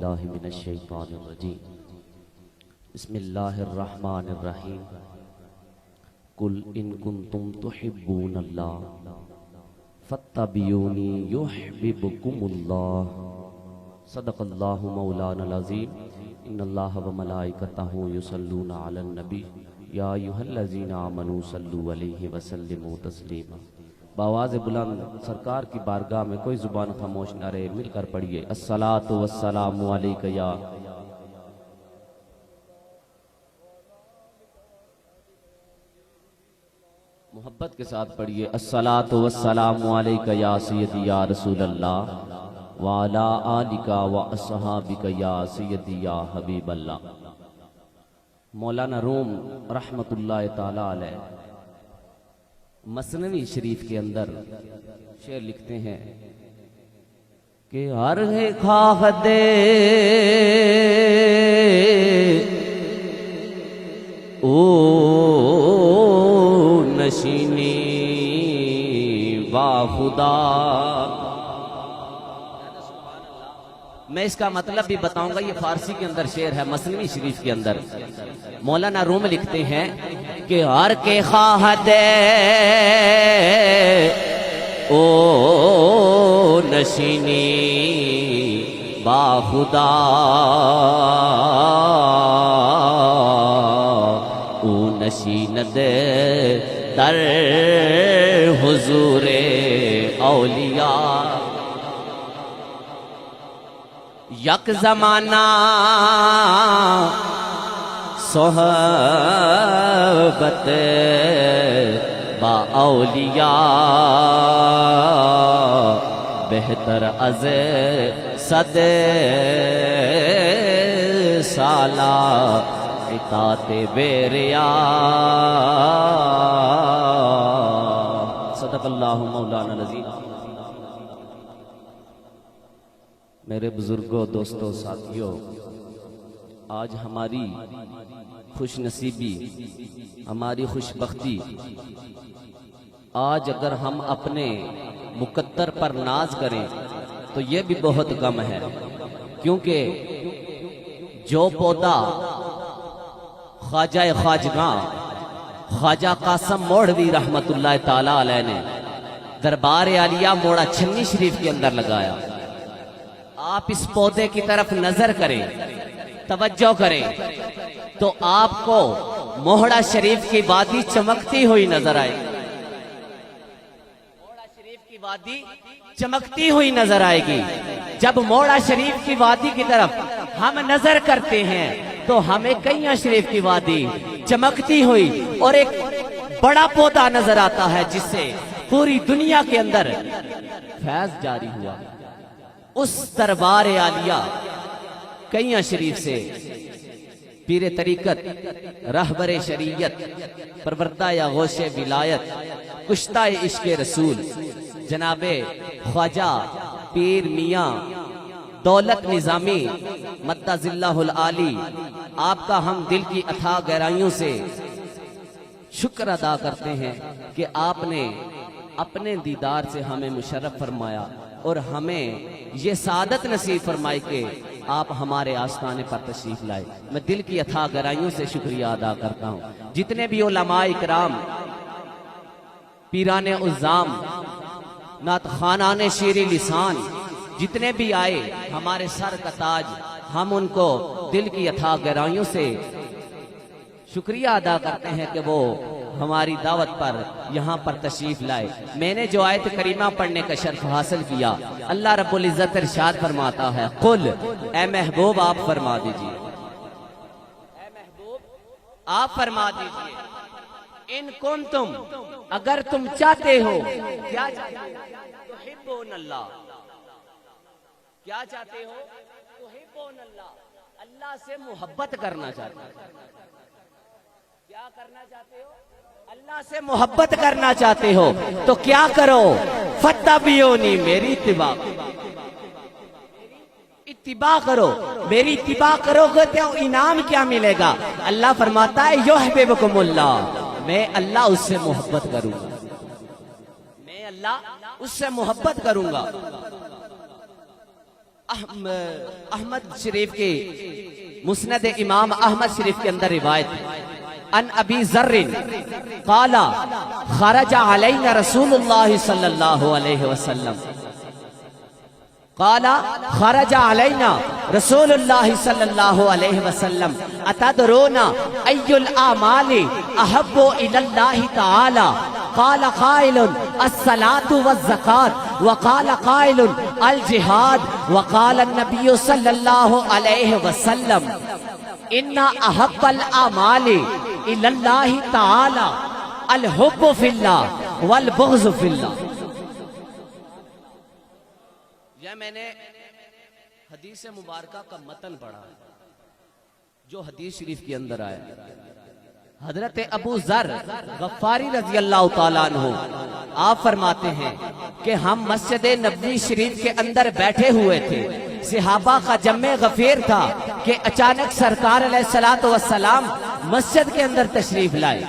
باللہ من الشیطان الرجیم بسم اللہ الرحمن الرحیم قل ان کنتم تحبون اللہ فاتبعونی یحببکم اللہ صدق اللہ مولانا العظیم ان اللہ وملائکتہ یصلون علی النبی یا ایھا الذین آمنوا صلوا علیہ وسلموا تسلیما۔ بآواز بلند سرکار کی بارگاہ میں کوئی زبان خاموش نہ رہے، مل کر پڑھیے الصلاۃ والسلام علیک یا محبت کے ساتھ پڑھیے الصلاۃ والسلام علیک یا سیدی یا رسول اللہ وعلی آلک واصحابک یا سیدی یا حبیب اللہ۔ مولانا روم رحمت اللہ تعالی علیہ مثنوی شریف کے اندر شعر لکھتے ہیں کہ ہر ہے خواہ دے او نشینی وا خدا۔ میں اس کا مطلب بھی بتاؤں گا، یہ فارسی کے اندر شعر ہے، مثنوی شریف کے اندر مولانا روم لکھتے ہیں کہ ہر کے خواہ دے او نشینی با خدا او نشین دے در حضور اولیاء۔ یک زمانہ صحبت با اولیاء بہتر از صد سالہ اطاعت بیریا۔ صدق اللہ مولانا العظیم۔ میرے بزرگوں، دوستوں، ساتھیوں، آج ہماری خوش نصیبی، ہماری خوش بختی، آج اگر ہم اپنے مقدر پر ناز کریں تو یہ بھی بہت کم ہے، کیونکہ جو پودا خواجہ خواجگاں خواجہ قاسم موڑوی رحمت اللہ تعالی علیہ نے دربار عالیہ موڑا چھنی شریف کے اندر لگایا، آپ اس پودے کی طرف نظر کریں، توجہ کریں تو آپ کو موہڑا شریف کی وادی چمکتی ہوئی نظر آئے گی، موہڑا شریف کی وادی چمکتی ہوئی نظر آئے گی۔ جب موہڑا شریف کی وادی کی طرف ہم نظر کرتے ہیں تو ہمیں کئیاں شریف کی وادی چمکتی ہوئی اور ایک بڑا پودا نظر آتا ہے جس سے پوری دنیا کے اندر فیض جاری ہوا۔ اس دربار عالیہ کئیاں شریف سے پیر طریقت، رہبر شریعت، پروردہ یا غوث ولایت، کشتہ عشق رسول جناب خواجہ پیر میاں دولت نظامی مدہ ظلہ العالی، آپ کا ہم دل کی اتھاہ گہرائیوں سے شکر ادا کرتے ہیں کہ آپ نے اپنے دیدار سے ہمیں مشرف فرمایا اور ہمیں یہ سعادت نصیب فرمائی کہ آپ ہمارے آستانے پر تشریف لائے۔ میں دل کی اتھاہ گہرائیوں سے شکریہ ادا کرتا ہوں۔ جتنے بھی علماء اکرام، پیران عظام، نعت خوانان شیر لسان جتنے بھی آئے، ہمارے سر کا تاج، ہم ان کو دل کی اتھاہ گہرائیوں سے شکریہ ادا کرتے ہیں کہ وہ ہماری دعوت پر یہاں پر تشریف لائے۔ میں نے جو آیت کریمہ پڑھنے کا شرف حاصل کیا، اللہ رب العزت ارشاد فرماتا ہے قل، اے محبوب آپ فرما دیجئے، اے محبوب آپ فرما دیجئے، ان کنتم، اگر تم چاہتے ہو، کیا چاہتے ہو؟ تحبون اللہ، کیا چاہتے ہو؟ تحبون اللہ، اللہ سے محبت کرنا چاہتے ہو۔ کیا کرنا چاہتے ہو؟ اللہ سے محبت کرنا چاہتے ہو تو کیا کرو؟ فاتبعونی، میری اتباع کرو، میری اتباع کرو گے تو انعام کیا ملے گا؟ اللہ فرماتا ہے یحببکم اللہ، میں اللہ اس سے محبت کروں گا، میں اللہ اس سے محبت کروں گا۔ احمد شریف کے مسند امام احمد شریف کے اندر روایت ان ابی ذر قال خرج علینا رسول اللہ صلی اللہ علیہ وسلم قال خرج علینا رسول اللہ صلی اللہ علیہ وسلم اتدرون ای الاعمال احب الی اللہ تعالی قال قائل الصلاة والزکاة وقال قائل الجہاد وقال النبی صلی اللہ علیہ وسلم ان احب الاعمال الی اللہ تعالی الحب فی اللہ والبغض فی اللہ۔ یہ میں نے حدیث مبارکہ کا متن پڑھا جو حدیث شریف کے اندر آیا۔ حضرت ابو ذر غفاری رضی اللہ تعالیٰ عنہ آپ فرماتے ہیں کہ ہم مسجد نبوی شریف کے اندر بیٹھے ہوئے تھے، صحابہ کا جمع غفیر تھا کہ اچانک سرکار علیہ الصلوۃ والسلام مسجد کے اندر تشریف لائے۔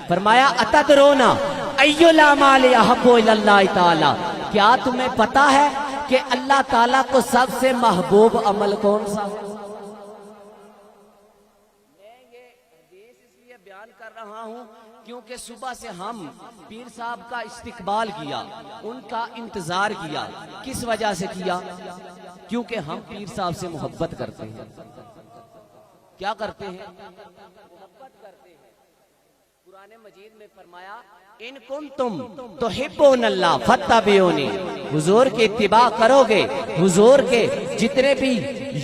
فرمایا اتدرون ای الاعمال احب الی اللہ تعالی، کیا تمہیں پتا ہے کہ اللہ تعالیٰ کو سب سے محبوب عمل کون سا ہے؟ میں یہ حدیث اس لیے بیان کر رہا ہوں کیونکہ صبح سے ہم پیر صاحب کا استقبال کیا، ان کا انتظار کیا۔ کس وجہ سے کیا؟ کیونکہ ہم پیر صاحب سے محبت کرتے ہیں۔ کیا کرتے ہیں؟ محبت کرتے ہیں۔ قرآن مجید میں فرمایا ان کنتم تحبون اللہ فاتبعونی، حضور کی اتباع کرو گے، حضور کے جتنے بھی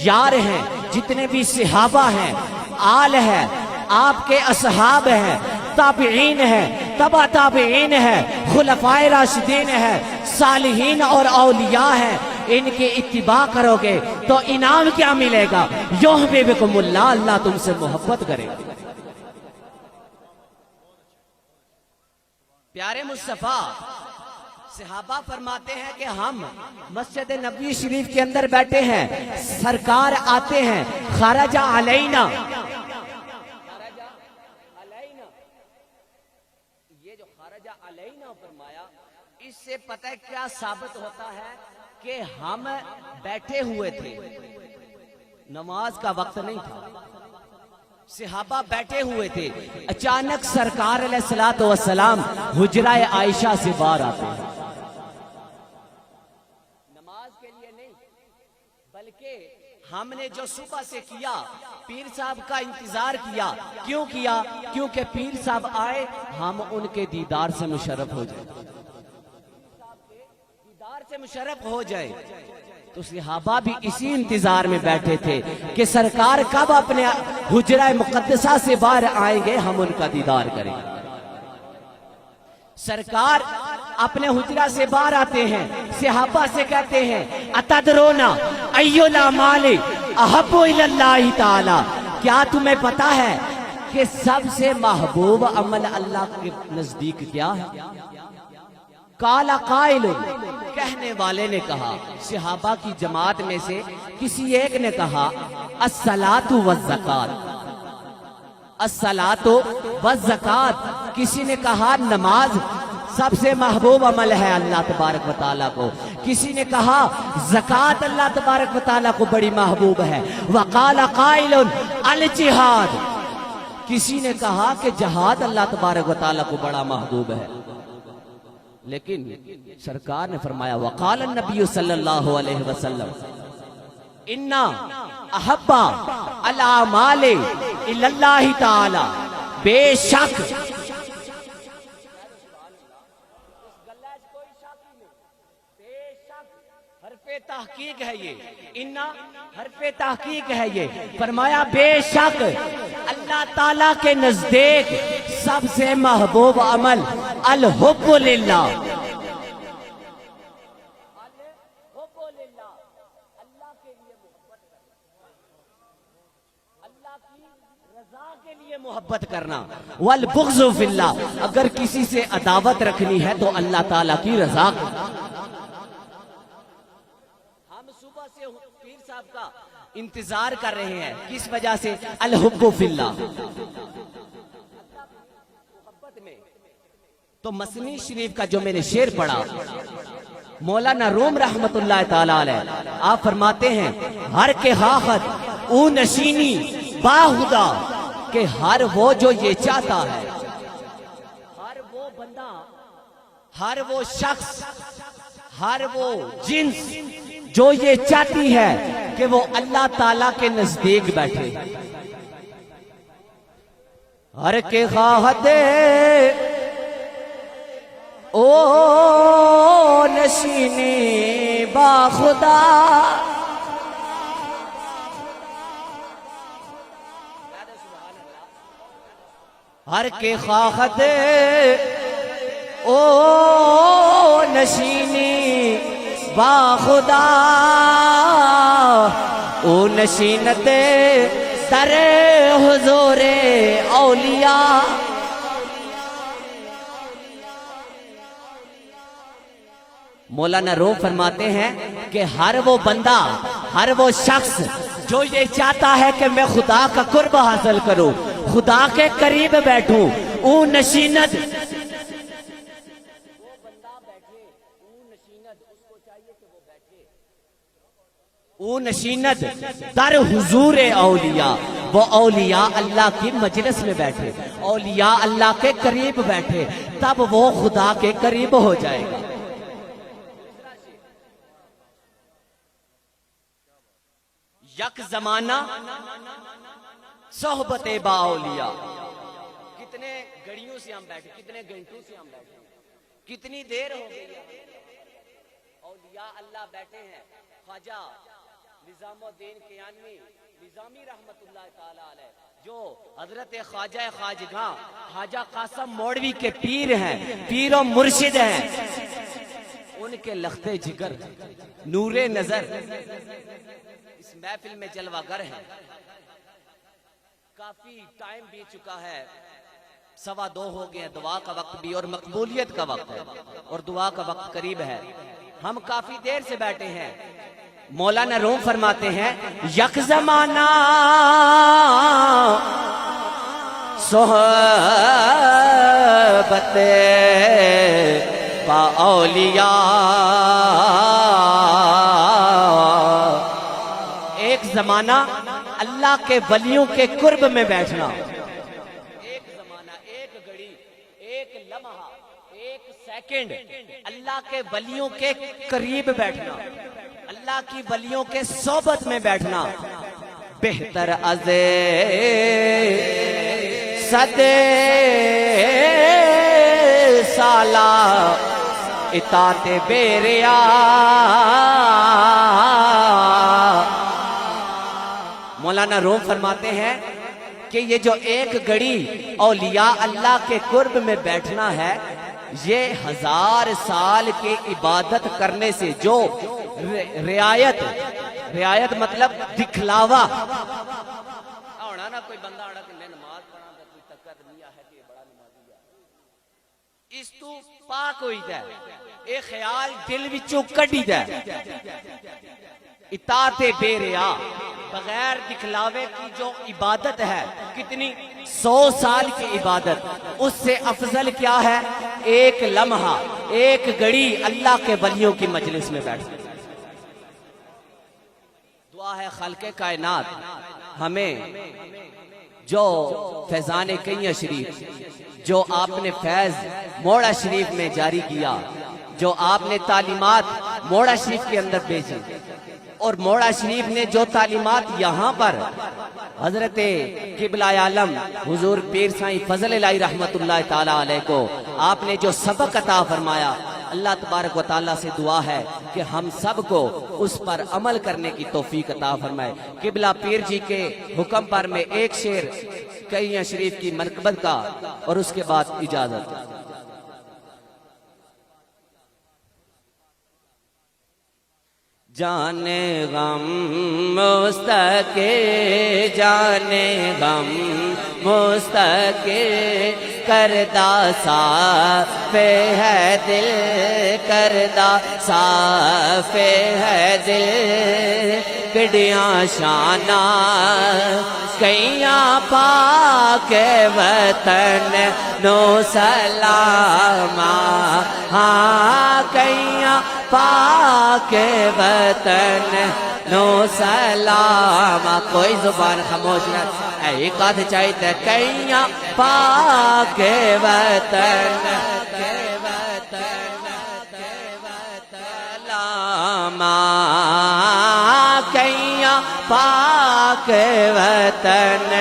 یار ہیں، جتنے بھی صحابہ ہیں، آل ہیں، آپ کے اصحاب ہیں، تابعین ہیں، تبع تابعین ہیں، خلفائے راشدین ہیں، صالحین اور اولیاء ہیں، ان کی اتباع کرو گے تو انعام کیا ملے گا؟ یحببکم اللہ، اللہ تم سے محبت کرے گا۔ پیارے مصطفیٰ صحابہ فرماتے ہیں کہ ہم مسجد نبوی شریف کے اندر بیٹھے ہیں، سرکار آتے ہیں، خرج علینا، یہ جو خرج علینا فرمایا، اس سے پتہ کیا ثابت ہوتا ہے کہ ہم بیٹھے ہوئے تھے، نماز کا وقت نہیں تھا، صحابہ بیٹھے ہوئے تھے، اچانک سرکار علیہ الصلوۃ والسلام حجرہ عائشہ سے باہر آتے ہیں، نماز کے لیے نہیں بلکہ ہم نے جو صبح سے کیا، پیر صاحب کا انتظار کیا۔ کیوں کیا؟ کیونکہ پیر صاحب آئے، ہم ان کے دیدار سے مشرف ہو جائیں، دیدار سے مشرف ہو جائے۔ تو صحابہ بھی اسی انتظار میں بیٹھے تھے کہ سرکار کب اپنے حجرہ مقدسہ سے باہر آئیں گے، ہم ان کا دیدار کریں۔ سرکار اپنے حجرہ سے باہر آتے ہیں، صحابہ سے کہتے ہیں اتدرون ای الاعمال احب الی اللہ تعالی، کیا تمہیں پتا ہے کہ سب سے محبوب عمل اللہ کے نزدیک کیا ہے؟ قال قائل، کہنے والے نے کہا، صحابہ کی جماعت میں سے کسی ایک نے کہا الصلاۃ والزکاۃ، الصلاۃ والزکاۃ، کسی نے کہا نماز سب سے محبوب عمل ہے اللہ تبارک و تعالیٰ کو، کسی نے کہا زکوٰۃ اللہ تبارک و تعالیٰ کو بڑی محبوب ہے، وقال قائل الجہاد، کسی نے کہا کہ جہاد اللہ تبارک و تعالیٰ کو بڑا محبوب ہے۔ لیکن سرکار نے فرمایا وقال النبی صلی اللہ علیہ وسلم ان احب الاعمال الی اللہ تعالی، بے شک حرف تحقیق ہے، یہ ان حرف تحقیق ہے، یہ فرمایا بے شک اللہ تعالیٰ کے نزدیک سب سے محبوب عمل الحب للہ، اللہ کے لیے محبت کرنا، اللہ کی رضا کے لیے محبت کرنا، والبغض فی اللہ، اگر کسی سے عداوت رکھنی ہے تو اللہ تعالیٰ کی رضا کو۔ ہم صبح سے پیر صاحب کا انتظار کر رہے ہیں، کس وجہ سے؟ الحب فی اللہ، تو مسنی شریف کا جو میں نے شعر پڑھا مولانا روم رحمت اللہ تعالی علیہ، آپ فرماتے ہیں ہر کے خواہد او نشینی باہدا، کہ ہر وہ جو یہ چاہتا ہے، ہر وہ بندہ، ہر وہ شخص، ہر وہ جنس جو یہ چاہتی ہے کہ وہ اللہ تعالیٰ کے نزدیک بیٹھے، ہر کے خواہد او نشینی باخدا، ہر کے خواہد او نشینی باخدا، او نشینت در حضور اولیاء، مولانا روم فرماتے ہیں کہ ہر وہ بندہ، ہر وہ شخص جو یہ چاہتا ہے کہ میں خدا کا قرب حاصل کروں، خدا کے قریب بیٹھوں، او نشینت، او نشینت در حضور اولیاء، وہ اولیاء اللہ کی مجلس میں بیٹھے، اولیاء اللہ کے قریب بیٹھے، تب وہ خدا کے قریب ہو جائے گا۔ یک زمانہ صحبت با اولیاء، کتنے گھڑیوں سے ہم بیٹھے، کتنے گھنٹوں سے ہم بیٹھے، کتنی دیر ہو گئی، اولیاء اللہ بیٹھے ہیں۔ خواجہ نظام الدین کیانی نظامی رحمت اللہ تعالی علیہ، جو حضرت خواجہ خواجگاں خواجہ قاسم موڑوی کے پیر ہیں، پیر و مرشد ہیں، ان کے لختے جگر، نور نظر اس محفل میں جلوہ گر ہے۔ کافی ٹائم بھی چکا ہے، 2:15 ہو گئے، دعا کا وقت بھی اور مقبولیت کا وقت ہے، اور دعا کا وقت قریب ہے، ہم کافی دیر سے بیٹھے ہیں۔ مولانا روم فرماتے ہیں یک زمانہ صحبت با اولیاء، ایک زمانہ اللہ کے ولیوں کے قرب میں بیٹھنا، ایک زمانہ، ایک گھڑی، ایک لمحہ، ایک سیکنڈ اللہ کے ولیوں کے قریب بیٹھنا، اللہ کی ولیوں کے صحبت میں بیٹھنا، بہتر از صد سالہ اطاعت بے ریا۔ مولانا روم فرماتے ہیں کہ یہ جو ایک گھڑی اولیاء اللہ کے قرب میں بیٹھنا ہے، یہ 1000 سال کی عبادت کرنے سے جو رعایت مطلب دکھلاوا آنا نا، کوئی بندہ آنا کہ میں نماز پڑھا دا کوئی تکت نہیں ہے کہ بڑا نمازی ہے، اس تو پاک ہوئی دا اے خیال دل وچوں کڈی دا، اطاعت بے ریا، بغیر دکھلاوے کی جو عبادت ہے، کتنی 100 سال کی عبادت، اس سے افضل کیا ہے؟ ایک لمحہ، ایک گھڑی اللہ کے ولیوں کی مجلس میں بیٹھ۔ دعا ہے خالق کائنات ہمیں جو فیضان کئیاں شریف، جو آپ نے فیض موڑا شریف میں جاری کیا، جو آپ نے تعلیمات موڑا شریف کے اندر بھیجی، اور موڑا شریف نے جو تعلیمات یہاں پر حضرت قبلہ عالم حضور پیر سائیں فضل الہی رحمت اللہ تعالی علیہ کو آپ نے جو سبق عطا فرمایا، اللہ تبارک و تعالیٰ سے دعا ہے کہ ہم سب کو اس پر عمل کرنے کی توفیق عطا فرمائے۔ قبلہ پیر جی کے حکم پر میں ایک شعر کئیاں شریف کی منقبت کا اور اس کے بعد اجازت۔ جانے غم مستقے، جانے غم مستقے، کردہ صاف ہے دل، کردہ صاف ہے دل، کڑیاں شانہ کئیاں پاک وطن نو سلام ہاں کئیاں پاک وطن نو سلام کوئی زبان خاموش نہ اے قد چاہیے کئیاں پاک وطن کئیاں پاک وطن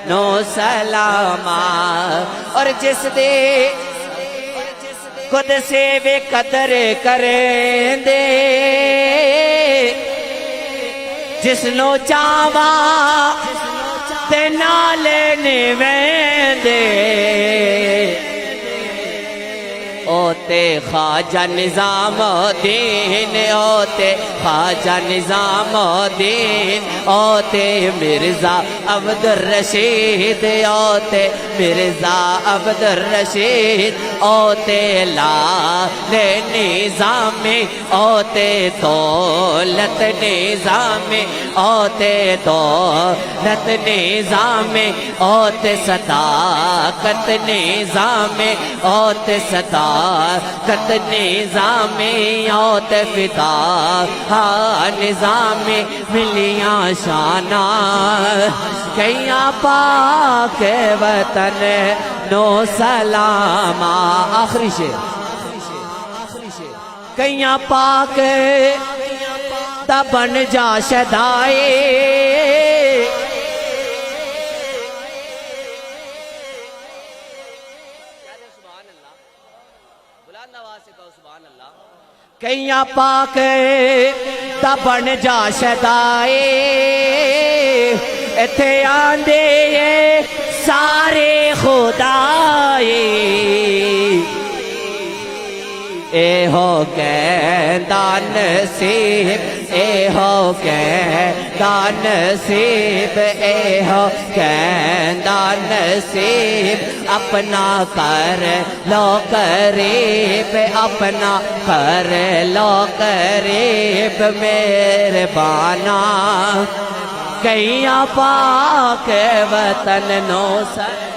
نو سلام اور جس دے خود سے بے قدر کریں دے جس نو چاواں تے نالے نیویں اوتے خواجہ نظام الدین اوتے خواجہ نظام الدین اوتے مرزا عبد الرشید اوتے مرزا عبد الرشید اوتے لال نظام اوتے دولت نظام اوتے دولت نظام اوتے صداقت نظام اوتے صداقت نظام اوت فدا ہاں نظام ملیاں شانہ کئیاں پاک وطن نو سلام آخری شعر کئیاں پاک تا بن جا شدائے کئیاں پاک تا بن جا شدائے ایتھے آندے سارے خدائے اے ہو کہندا نصیب اے ہو کہندا نصیب اے ہو کہندا نصیب اپنا کر لو قریب اپنا کر لو قریب مہربانا کئیاں پاک وطن نو سر